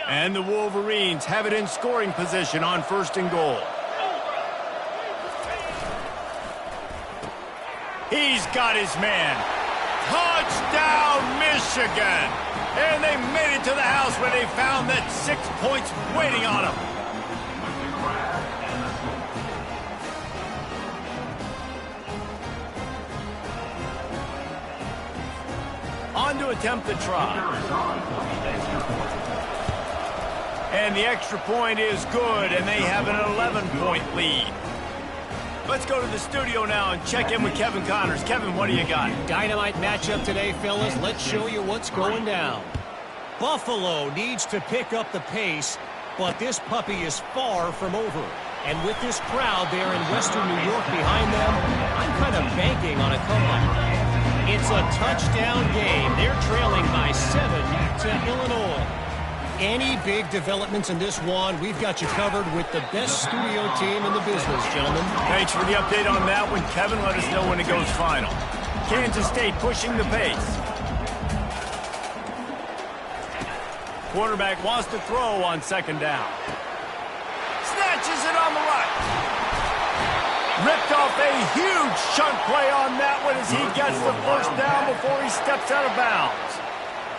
And the Wolverines have it in scoring position on 1st and goal. He's got his man. Touchdown, Michigan! And they made it to the house where they found that 6 points waiting on them. On to attempt the try. And the extra point is good, and they have an 11-point lead. Let's go to the studio now and check in with Kevin Connors. Kevin, what do you got? Dynamite matchup today, fellas. Let's show you what's going down. Buffalo needs to pick up the pace, but this puppy is far from over. And with this crowd there in Western New York behind them, I'm kind of banking on a comeback. It's a touchdown game. They're trailing by 7 to Illinois. Any big developments in this one, we've got you covered with the best studio team in the business, gentlemen. Thanks for the update on that one, Kevin. Let us know when it goes final. Kansas State pushing the pace. Quarterback wants to throw on 2nd down. Snatches it on the right. Ripped off a huge chunk play on that one as he gets the 1st down before he steps out of bounds.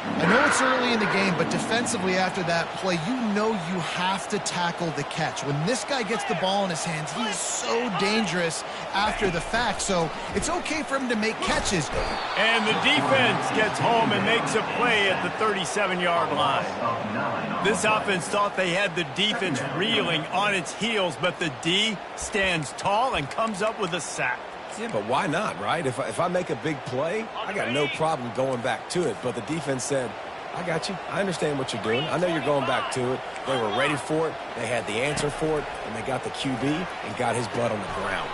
I know it's early in the game, but defensively after that play, you know you have to tackle the catch. When this guy gets the ball in his hands, he is so dangerous after the fact, so it's okay for him to make catches. And the defense gets home and makes a play at the 37-yard line. This offense thought they had the defense reeling on its heels, but the D stands tall and comes up with a sack. Yeah, but why not, right? If I make a big play, I got no problem going back to it. But the defense said, I got you. I understand what you're doing. I know you're going back to it. They were ready for it. They had the answer for it. And they got the QB and got his butt on the ground.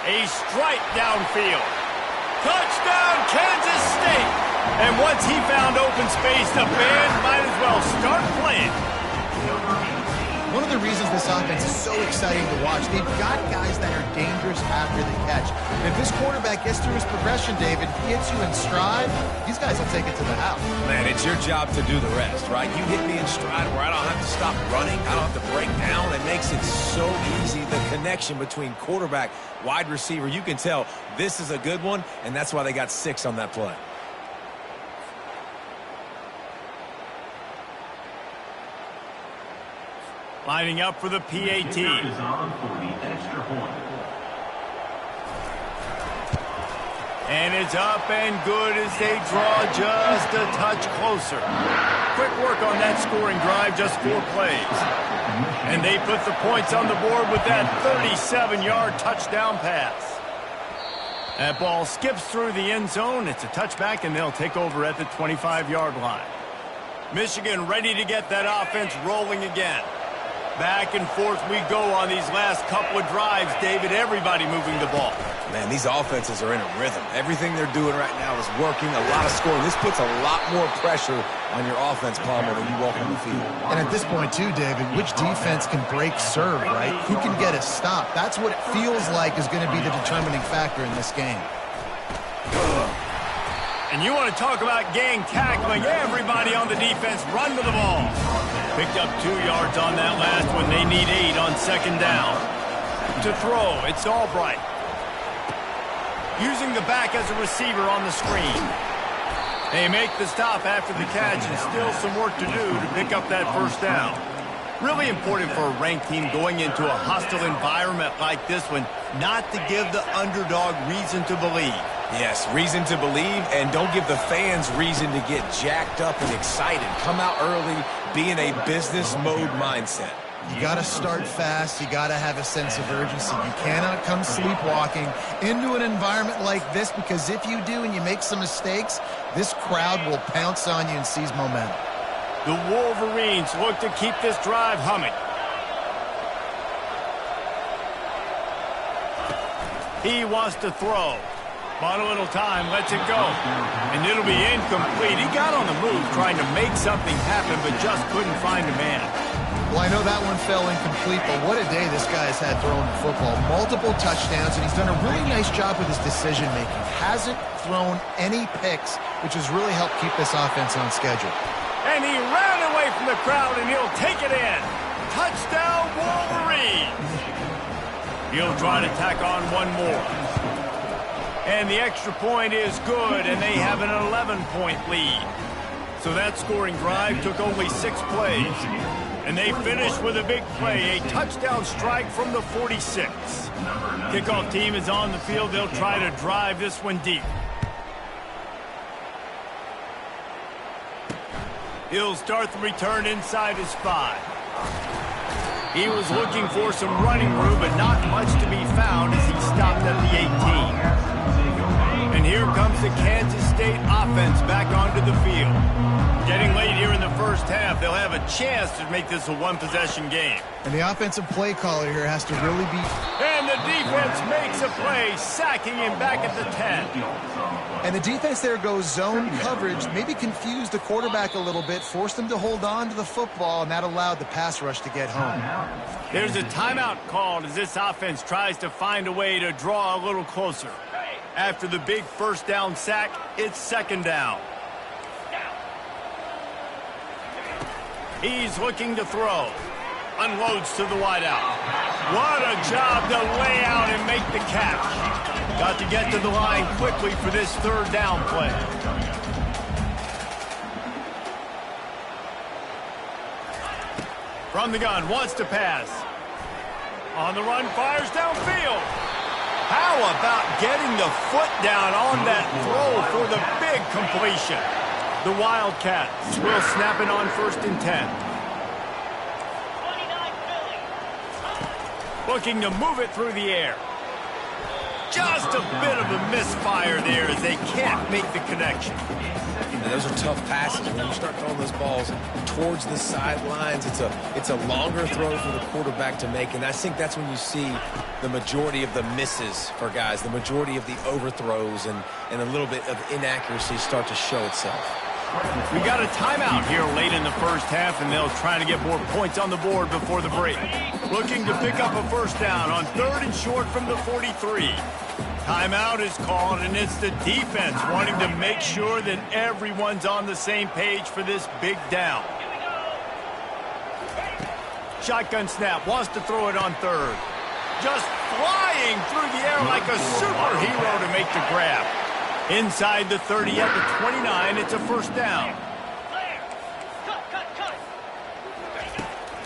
A strike downfield. Touchdown, Kansas State. And once he found open space, the band might as well start playing. One of the reasons this offense is so exciting to watch, they've got guys that are dangerous after the catch. And if this quarterback gets through his progression, David, he hits you in stride, these guys will take it to the house. Man, it's your job to do the rest, right? You hit me in stride where I don't have to stop running. I don't have to break down. It makes it so easy, the connection between quarterback, wide receiver. You can tell this is a good one, and that's why they got 6 on that play. Lining up for the PAT. And it's up and good as they draw just a touch closer. Quick work on that scoring drive, just 4 plays. And they put the points on the board with that 37-yard touchdown pass. That ball skips through the end zone. It's a touchback, and they'll take over at the 25-yard line. Michigan ready to get that offense rolling again. Back and forth we go on these last couple of drives, David. Everybody moving the ball. Man, these offenses are in a rhythm. Everything they're doing right now is working. A lot of scoring. This puts a lot more pressure on your offense, Palmer, when you walk on the field. And at this point, too, David, which defense can break serve, right? Who can get a stop? That's what it feels like is going to be the determining factor in this game. And you want to talk about gang tackling. Everybody on the defense run to the ball. Picked up 2 yards on that last one. They need 8 on 2nd down. To throw, it's Albright. Using the back as a receiver on the screen. They make the stop after the catch, and still some work to do to pick up that 1st down. Really important for a ranked team going into a hostile environment like this one, not to give the underdog reason to believe. Yes, reason to believe, and don't give the fans reason to get jacked up and excited. Come out early, be in a business mode mindset. You got to start fast. You got to have a sense of urgency. You cannot come sleepwalking into an environment like this, because if you do and you make some mistakes, this crowd will pounce on you and seize momentum. The Wolverines look to keep this drive humming. He wants to throw. Bought a little time, lets it go. And it'll be incomplete. He got on the move trying to make something happen, but just couldn't find a man. Well, I know that one fell incomplete, but what a day this guy has had throwing the football. Multiple touchdowns, and he's done a really nice job with his decision-making. Hasn't thrown any picks, which has really helped keep this offense on schedule. And he ran away from the crowd, and he'll take it in. Touchdown, Wolverines. He'll try to tack on one more. And the extra point is good, and they have an 11-point lead. So that scoring drive took only 6 plays. And they finished with a big play, a touchdown strike from the 46. Kickoff team is on the field. They'll try to drive this one deep. He'll start the return inside his 5. He was looking for some running room, but not much to be found as he stopped at the 18. And here comes the Kansas State offense back onto the field. Getting late here in the first half, they'll have a chance to make this a one-possession game. And the offensive play caller here has to really be... And the defense makes a play, sacking him back at the 10. And the defense there goes zone coverage, maybe confused the quarterback a little bit, forced him to hold on to the football, and that allowed the pass rush to get home. There's a timeout called as this offense tries to find a way to draw a little closer. After the big first down sack, it's second down. He's looking to throw. Unloads to the wideout. What a job to lay out and make the catch. Got to get to the line quickly for this third down play. From the gun, wants to pass. On the run, fires downfield. How about getting the foot down on that throw for the big completion? The Wildcats will snap it on 1st and 10. Looking to move it through the air. Just a bit of a misfire there as they can't make the connection. And those are tough passes. When you start throwing those balls towards the sidelines, it's a longer throw for the quarterback to make. And I think that's when you see the majority of the misses for guys, the majority of the overthrows and a little bit of inaccuracy start to show itself. We got a timeout here late in the first half, and they'll try to get more points on the board before the break. Looking to pick up a first down on 3rd and short from the 43. Timeout is called, and it's the defense wanting to make sure that everyone's on the same page for this big down. Shotgun snap, wants to throw it on 3rd. Just flying through the air like a superhero to make the grab. Inside the 30 at the 29, it's a first down.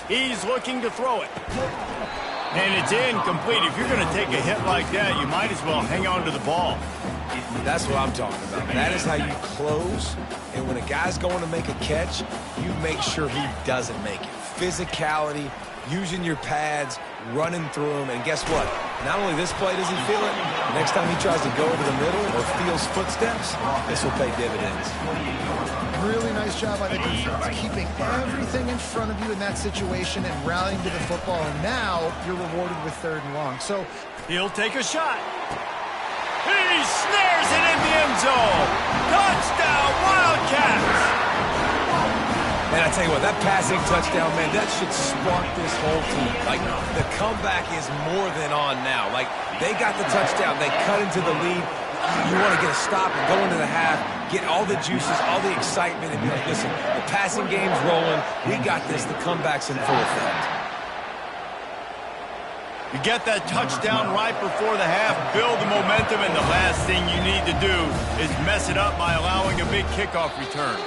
He's looking to throw it. And it's incomplete. If you're going to take a hit like that, you might as well hang on to the ball. That's what I'm talking about. That is how you close. And when a guy's going to make a catch, you make sure he doesn't make it. Physicality, using your pads, running through them. And guess what? Not only this play does he feel it, next time he tries to go over the middle or feels footsteps, this will pay dividends. Really nice job by the defense, keeping everything in front of you in that situation and rallying to the football. And now you're rewarded with 3rd and long. So he'll take a shot. He snares it in the end zone. Touchdown, Wildcats. And I tell you what, that passing touchdown, man, that should spark this whole team. Like, the comeback is more than on now. Like, they got the touchdown. They cut into the lead. You want to get a stop and go into the half, get all the juices, all the excitement, and be like, listen, the passing game's rolling. We got this. The comeback's in full effect. You get that touchdown right before the half, build the momentum, and the last thing you need to do is mess it up by allowing a big kickoff return.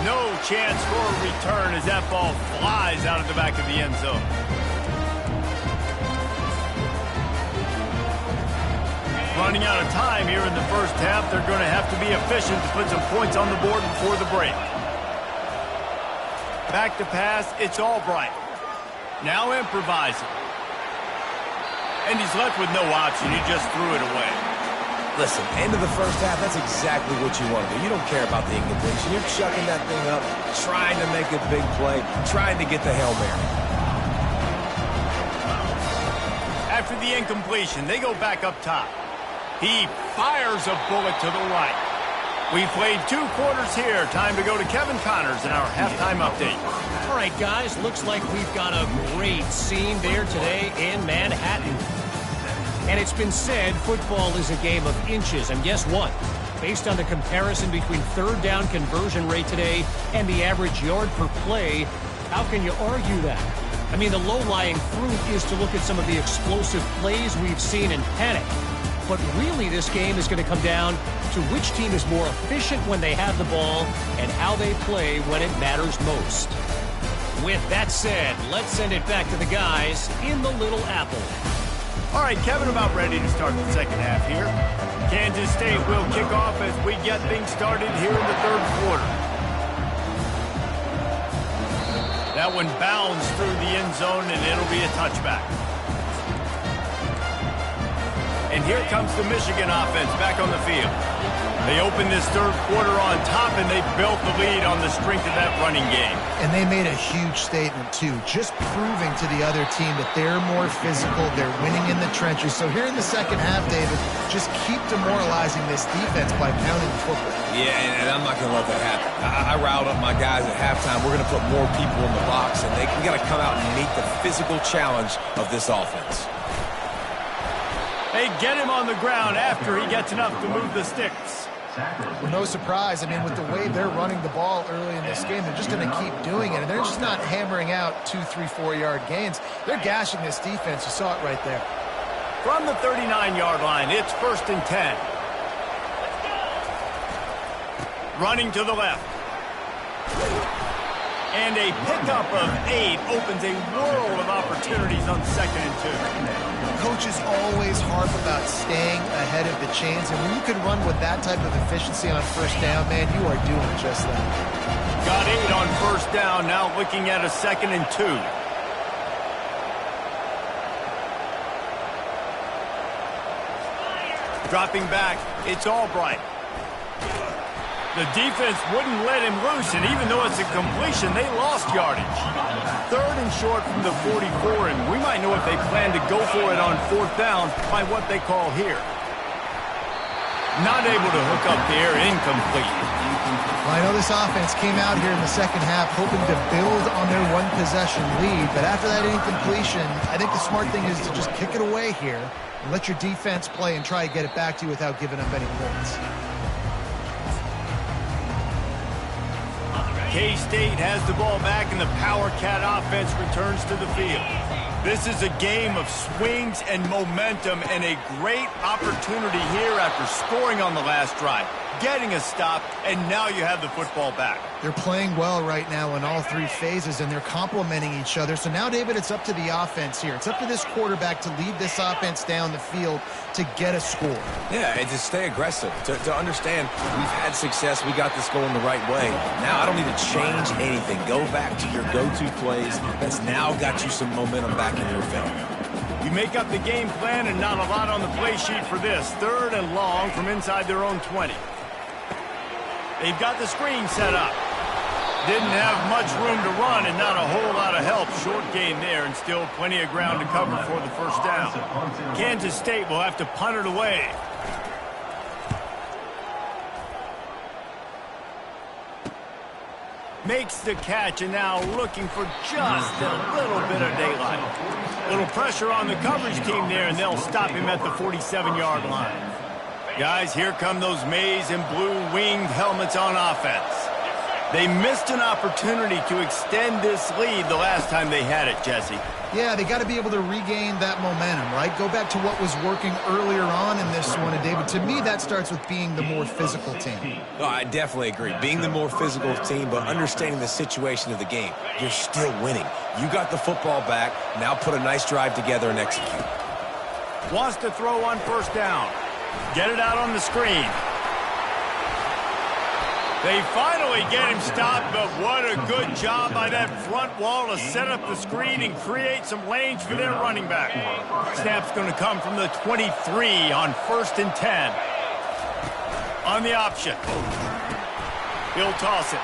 No chance for a return as that ball flies out of the back of the end zone. Running out of time here in the first half, they're going to have to be efficient to put some points on the board before the break. Back to pass, it's Albright. Now improvising. And he's left with no option. He just threw it away. Listen, end of the first half, that's exactly what you want to do. You don't care about the incompletion. You're chucking that thing up, trying to make a big play, trying to get the Hail Mary. After the incompletion, they go back up top. He fires a bullet to the right. We played 2 quarters here. Time to go to Kevin Connors in our halftime update. All right, guys, looks like we've got a great scene there today in Manhattan. And it's been said football is a game of inches. And guess what? based on the comparison between third down conversion rate today and the average yard per play, how can you argue that? I mean, the low-lying fruit is to look at some of the explosive plays we've seen in panic. But really, this game is going to come down to which team is more efficient when they have the ball and how they play when it matters most. With that said, let's send it back to the guys in the Little Apple. All right, Kevin, about ready to start the second half here. Kansas State will kick off as we get things started here in the third quarter. That one bounds through the end zone, and it'll be a touchback. And here comes the Michigan offense back on the field. They opened this third quarter on top, and they built the lead on the strength of that running game. And they made a huge statement, too, just proving to the other team that they're more physical, they're winning in the trenches. So here in the second half, David, just keep demoralizing this defense by pounding the football. Yeah, and I'm not going to let that happen. I riled up my guys at halftime. We're going to put more people in the box, and we got to come out and meet the physical challenge of this offense. They get him on the ground after he gets enough to move the sticks. Well, no surprise. I mean, with the way they're running the ball early in this game, they're just going to keep doing it. And they're just not hammering out 2, 3, 4-yard gains. They're gashing this defense. You saw it right there. From the 39-yard line, it's 1st and 10. Running to the left. And a pickup of 8 opens a world of opportunities on 2nd and 2. Coaches always harp about staying ahead of the chains, and when you can run with that type of efficiency on first down, man, you are doing just that. Got 8 on first down, now looking at a 2nd and 2. Dropping back, it's Albright. The defense wouldn't let him loose, and even though it's a completion, they lost yardage. 3rd and short from the 44, and we might know if they plan to go for it on 4th down by what they call here. Not able to hook up there, incomplete. Well, I know this offense came out here in the second half hoping to build on their one-possession lead, but after that incompletion, I think the smart thing is to just kick it away here and let your defense play and try to get it back to you without giving up any points. K-State has the ball back, and the Power Cat offense returns to the field. This is a game of swings and momentum, and a great opportunity here after scoring on the last drive, getting a stop, and now you have the football back. They're playing well right now in all 3 phases, and they're complementing each other. So now, David, it's up to the offense here. It's up to this quarterback to lead this offense down the field to get a score. Yeah, and to stay aggressive, to understand we've had success, we got this going the right way. Now I don't need to change anything. Go back to your go-to plays. That's now got you some momentum back in your favor. You make up the game plan, and not a lot on the play sheet for this. 3rd and long from inside their own 20. They've got the screen set up. Didn't have much room to run and not a whole lot of help. Short game there, and still plenty of ground to cover for the first down. Kansas State will have to punt it away. Makes the catch, and now looking for just a little bit of daylight. Little pressure on the coverage team there, and they'll stop him at the 47-yard line. Guys, here come those maize and blue winged helmets on offense. They missed an opportunity to extend this lead the last time they had it, Jesse. Yeah, they got to be able to regain that momentum, right? Go back to what was working earlier on in this one, and David, to me, that starts with being the more physical team. No, I definitely agree. Being the more physical team, but understanding the situation of the game. You're still winning. You got the football back. Now put a nice drive together and execute. Wants to throw on first down. Get it out on the screen. They finally get him stopped, but what a good job by that front wall to set up the screen and create some lanes for their running back. Snap's going to come from the 23 on 1st and 10. On the option. He'll toss it.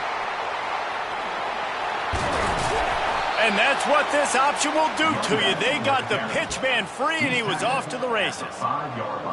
And that's what this option will do to you. They got the pitch man free, and he was off to the races.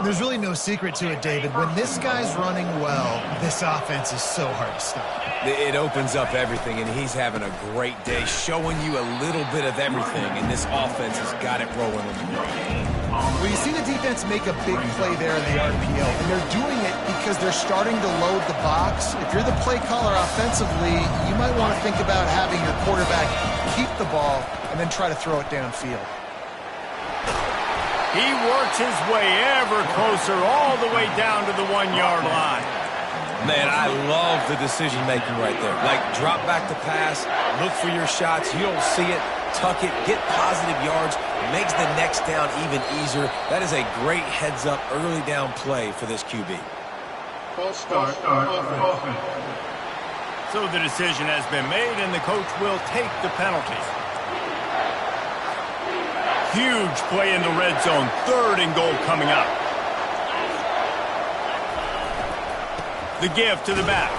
There's really no secret to it, David. When this guy's running well, this offense is so hard to stop. It opens up everything, and he's having a great day, showing you a little bit of everything, and this offense has got it rolling in the middle. Well, you see the defense make a big play there in the RPO, and they're doing it because they're starting to load the box. If you're the play caller offensively, you might want to think about having your quarterback keep the ball and then try to throw it downfield. He works his way ever closer all the way down to the 1-yard line. Man, I love the decision-making right there. Like, drop back to pass, look for your shots. You don't see it, tuck it, get positive yards, makes the next down even easier. That is a great heads-up, early down play for this QB. False start offense. So the decision has been made, and the coach will take the penalty. Huge play in the red zone. 3rd and goal coming up. The give to the back.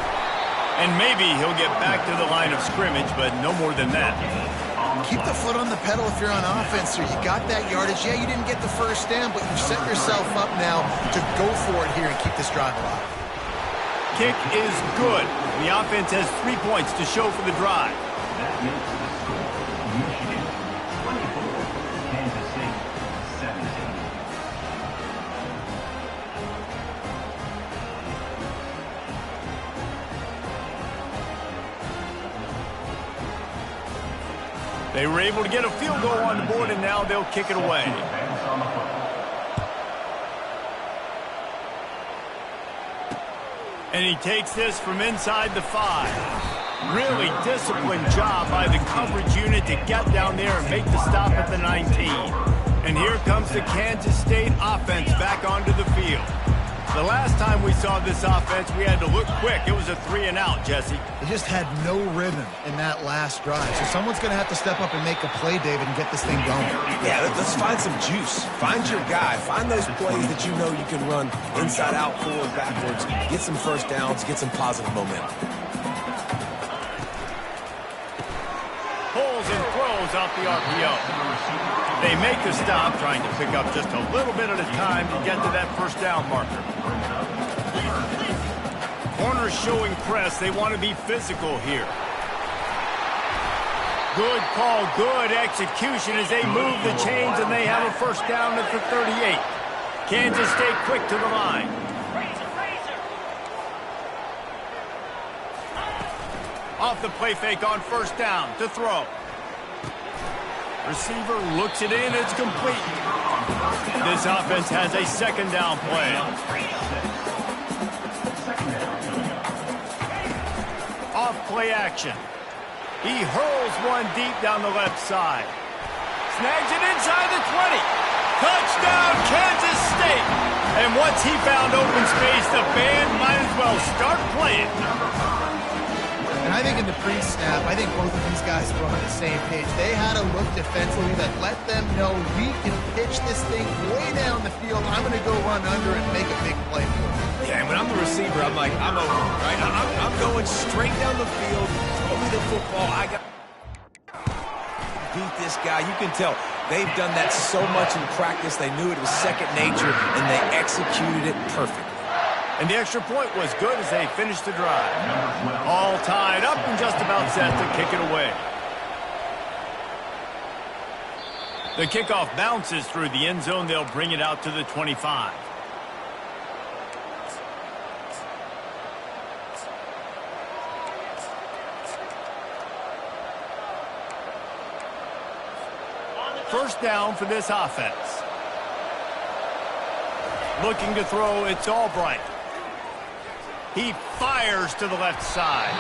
And maybe he'll get back to the line of scrimmage, but no more than that. Keep the foot on the pedal if you're on offense here. You got that yardage. Yeah, you didn't get the first down, but you set yourself up now to go for it here and keep this drive alive. Kick is good. The offense has 3 points to show for the drive. They were able to get a field goal on the board, and now they'll kick it away. And he takes this from inside the 5. Really disciplined job by the coverage unit to get down there and make the stop at the 19. And here comes the Kansas State offense back onto the field. The last time we saw this offense, we had to look quick. It was a 3-and-out, Jesse. They just had no rhythm in that last drive. So someone's going to have to step up and make a play, David, and get this thing going. Yeah, let's find some juice. Find your guy. Find those plays that you know you can run inside out, forward, backwards. Get some first downs. Get some positive momentum. Pulls and throws off the RPO. They make the stop, trying to pick up just a little bit at a time to get to that first down marker. Corners showing press. They want to be physical here. Good call, good execution as they move the chains, and they have a first down at the 38. Kansas State quick to the line. Off the play fake on first down to throw. Receiver looks it in. It's complete. This offense has a second down play. Off play action. He hurls one deep down the left side. Snags it inside the 20. Touchdown, Kansas State. And once he found open space, the band might as well start playing. And I think in the pre-snap, I think both of these guys were on the same page. They had a look defensively that let them know we can pitch this thing way down the field. I'm going to go run under and make a big play for it. Yeah, and when I'm the receiver, I'm like, I'm over, right? I'm going straight down the field. Throw me the football. I got beat this guy. You can tell they've done that so much in practice. They knew it was second nature, and they executed it perfectly. And the extra point was good as they finished the drive. All tied up and just about set to kick it away. The kickoff bounces through the end zone. They'll bring it out to the 25. First down for this offense. Looking to throw, it's Albright. He fires to the left side.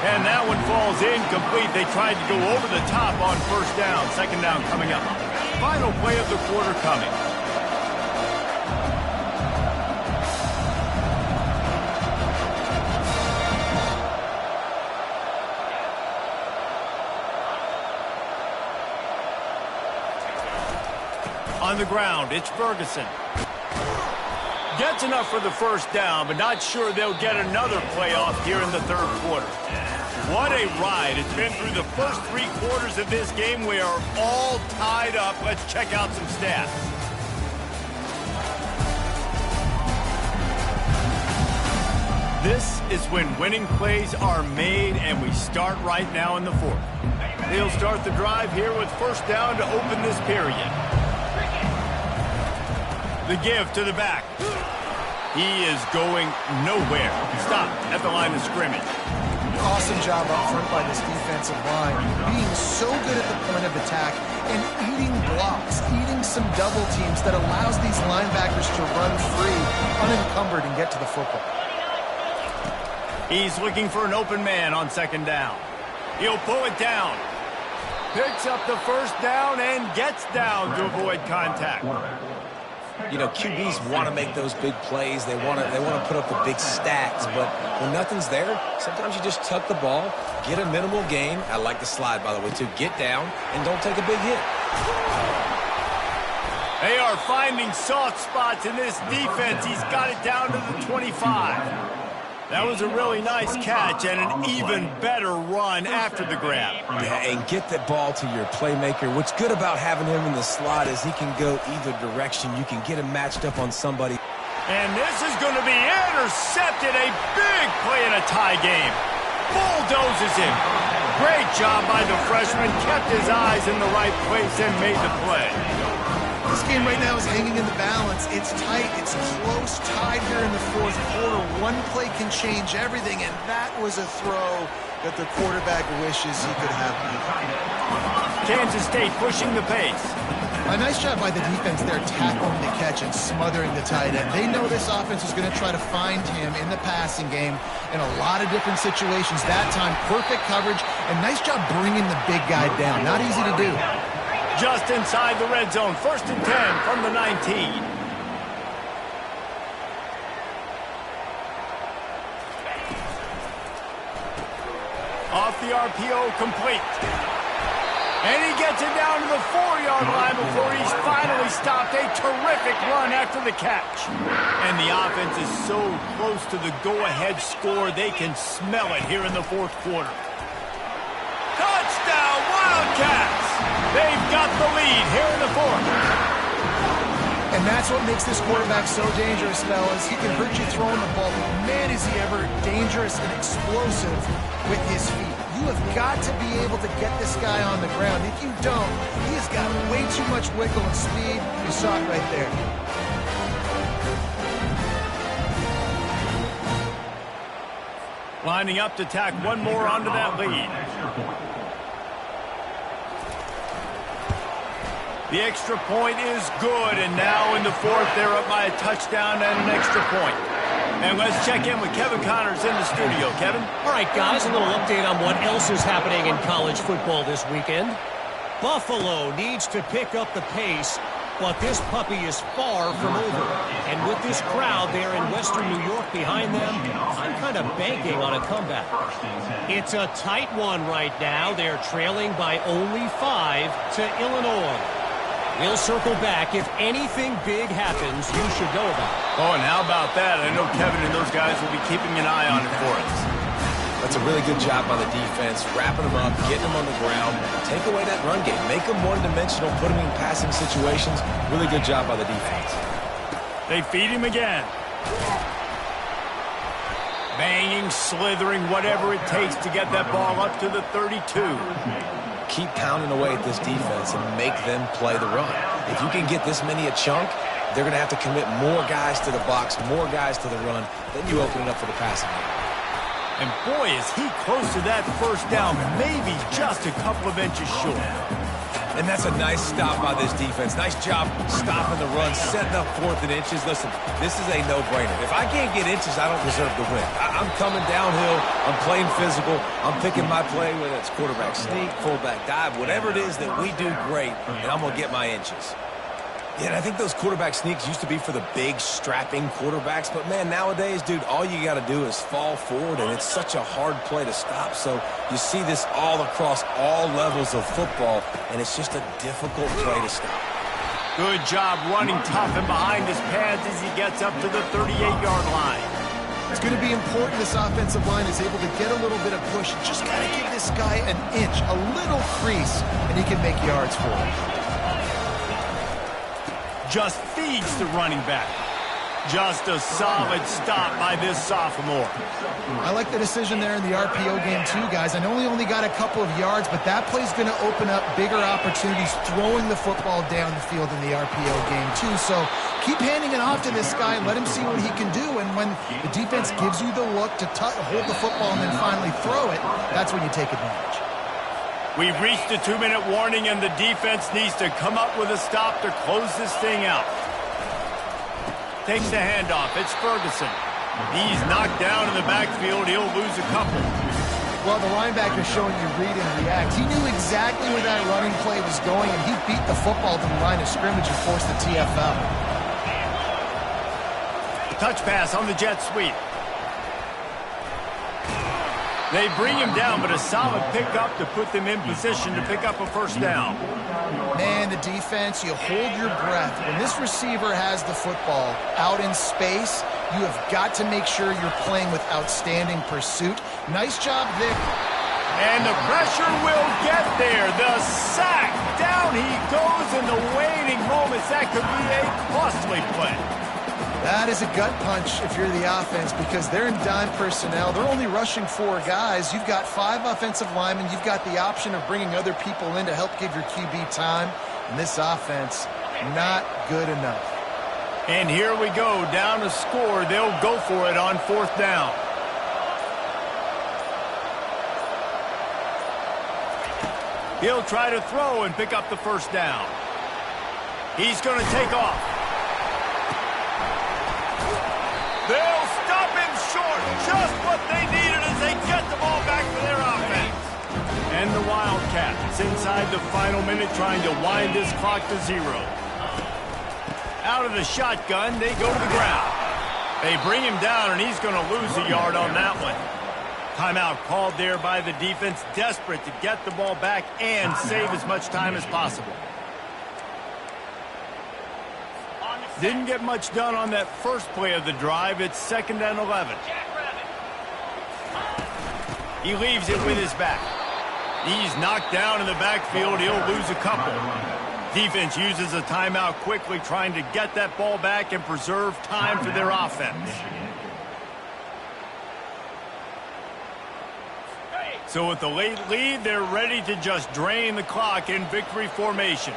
And that one falls incomplete. They tried to go over the top on first down. Second down coming up. Final play of the quarter coming. On the ground, it's Ferguson. Gets enough for the first down, but not sure they'll get another playoff here in the third quarter. What a ride. It's been through the first 3 quarters of this game. We are all tied up. Let's check out some stats. This is when winning plays are made, and we start right now in the fourth. They'll start the drive here with first down to open this period. The give to the back. He is going nowhere. Stopped at the line of scrimmage. Awesome job up front by this defensive line, being so good at the point of attack and eating blocks, eating some double teams that allows these linebackers to run free, unencumbered, and get to the football. He's looking for an open man on second down. He'll pull it down. Picks up the first down and gets down to avoid contact. You know, QBs want to make those big plays. They want to put up the big stats. But when nothing's there, sometimes you just tuck the ball, get a minimal gain. I like the slide, by the way, too. Get down and don't take a big hit. They are finding soft spots in this defense. He's got it down to the 25. That was a really nice catch and an even better run after the grab. Yeah, and get the ball to your playmaker. What's good about having him in the slot is he can go either direction. You can get him matched up on somebody. And this is going to be intercepted. A big play in a tie game. Bulldozes him. Great job by the freshman. Kept his eyes in the right place and made the play. This game right now is hanging in the balance. It's tight. It's close, tied here in the fourth quarter. One play can change everything, and that was a throw that the quarterback wishes he could have. Kansas State pushing the pace. A nice job by the defense there, tackling the catch and smothering the tight end. They know this offense is going to try to find him in the passing game in a lot of different situations. That time, perfect coverage, and nice job bringing the big guy down. Not easy to do. Just inside the red zone. 1st and 10 from the 19. Off the RPO, complete. And he gets it down to the 4-yard line before he's finally stopped. A terrific run after the catch. And the offense is so close to the go-ahead score, they can smell it here in the fourth quarter. Touchdown, Wildcats! They've got the lead here in the fourth. And that's what makes this quarterback so dangerous, fellas. He can hurt you throwing the ball, but man, is he ever dangerous and explosive with his feet. You have got to be able to get this guy on the ground. If you don't, he has got way too much wiggle and speed. You saw it right there. Lining up to tack one more onto that lead. The extra point is good, and now in the fourth, they're up by a touchdown and an extra point. And let's check in with Kevin Connors in the studio. Kevin? All right, guys, a little update on what else is happening in college football this weekend. Buffalo needs to pick up the pace, but this puppy is far from over. And with this crowd there in Western New York behind them, I'm kind of banking on a comeback. It's a tight one right now. They're trailing by only 5 to Illinois. We'll circle back. If anything big happens, you should know about it. Oh, and how about that? I know Kevin and those guys will be keeping an eye on it for us. That's a really good job by the defense, wrapping them up, getting them on the ground, take away that run game, make them one-dimensional, put them in passing situations. Really good job by the defense. They feed him again. Banging, slithering, whatever it takes to get that ball up to the 32. Keep pounding away at this defense and make them play the run. If you can get this many a chunk, they're going to have to commit more guys to the box, more guys to the run. Then you open it up for the passing game. And boy, is he close to that first down, maybe just a couple of inches short. And that's a nice stop by this defense. Nice job stopping the run, setting up 4th and inches. Listen, this is a no-brainer. If I can't get inches, I don't deserve to win. I'm coming downhill. I'm playing physical. I'm picking my play, whether it's quarterback sneak, fullback dive, whatever it is that we do great, and I'm going to get my inches. Yeah, and I think those quarterback sneaks used to be for the big, strapping quarterbacks. But, man, nowadays, dude, all you got to do is fall forward, and it's such a hard play to stop. So you see this all across all levels of football, and it's just a difficult play to stop. Good job running tough and behind his pads as he gets up to the 38-yard line. It's going to be important this offensive line is able to get a little bit of push. Just got to give this guy an inch, a little crease, and he can make yards for it. Just feeds the running back. Just a solid stop by this sophomore. I like the decision there in the RPO game too, guys. I know he only got a couple of yards, but that play's going to open up bigger opportunities throwing the football down the field in the RPO game too. So keep handing it off to this guy and let him see what he can do. And when the defense gives you the look to hold the football and then finally throw it, that's when you take advantage. We've reached the 2-minute warning, and the defense needs to come up with a stop to close this thing out. Takes the handoff. It's Ferguson. He's knocked down in the backfield. He'll lose a couple. Well, the linebacker's showing you read and react. He knew exactly where that running play was going, and he beat the football to the line of scrimmage and forced the TFL. Touch pass on the jet sweep. They bring him down, but a solid pickup to put them in position to pick up a first down. Man, the defense, you hold your breath. When this receiver has the football out in space, you have got to make sure you're playing with outstanding pursuit. Nice job, Vic. And the pressure will get there. The sack. Down he goes in the waiting moments. That could be a costly play. That is a gut punch if you're the offense because they're in dime personnel. They're only rushing 4 guys. You've got 5 offensive linemen. You've got the option of bringing other people in to help give your QB time. And this offense, not good enough. And here we go, down to score. They'll go for it on 4th down. He'll try to throw and pick up the first down. He's going to take off. They'll stop him short. Just what they needed as they get the ball back for their offense. And the Wildcats inside the final minute trying to wind this clock to 0. Out of the shotgun, they go to the ground. They bring him down, and he's going to lose a yard on that one. Timeout called there by the defense, desperate to get the ball back and save as much time as possible. Didn't get much done on that first play of the drive. It's 2nd and 11. He leaves it with his back. He's knocked down in the backfield. He'll lose a couple. Defense uses a timeout quickly, trying to get that ball back and preserve time for their offense. So with the late lead, they're ready to just drain the clock in victory formation.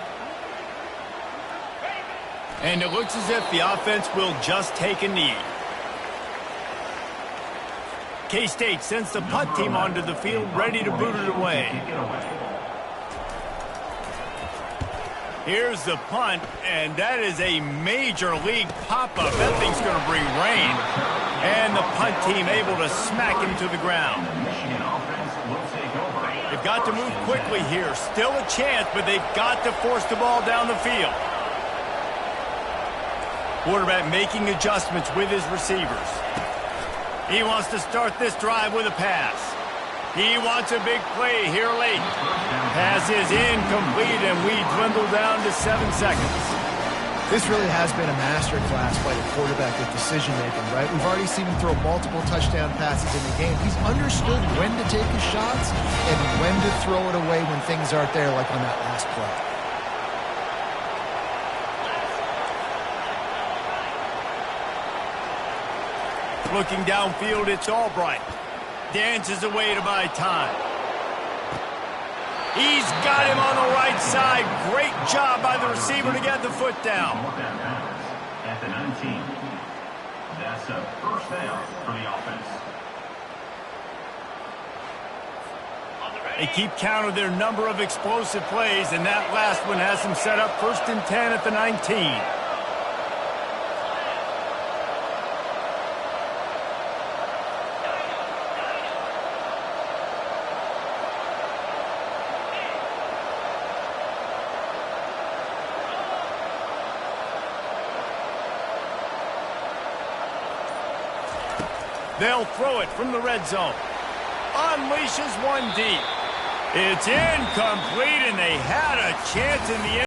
And it looks as if the offense will just take a knee. K-State sends the punt team onto the field, ready to boot it away. Here's the punt, and that is a major league pop-up. That thing's going to bring rain. And the punt team able to smack him to the ground. They've got to move quickly here. Still a chance, but they've got to force the ball down the field. Quarterback making adjustments with his receivers. He wants to start this drive with a pass. He wants a big play here late. Pass is incomplete, and we dwindle down to 7 seconds. This really has been a masterclass by the quarterback with decision-making, right? We've already seen him throw multiple touchdown passes in the game. He's understood when to take his shots and when to throw it away when things aren't there, like on that last play. Looking downfield, it's Albright. Dances away to buy time. He's got him on the right side. Great job by the receiver to get the foot down. At the 19. That's a first down for the offense. They keep count of their number of explosive plays, and that last one has them set up 1st and 10 at the 19. They'll throw it from the red zone. Unleashes one deep. It's incomplete, and they had a chance in the end.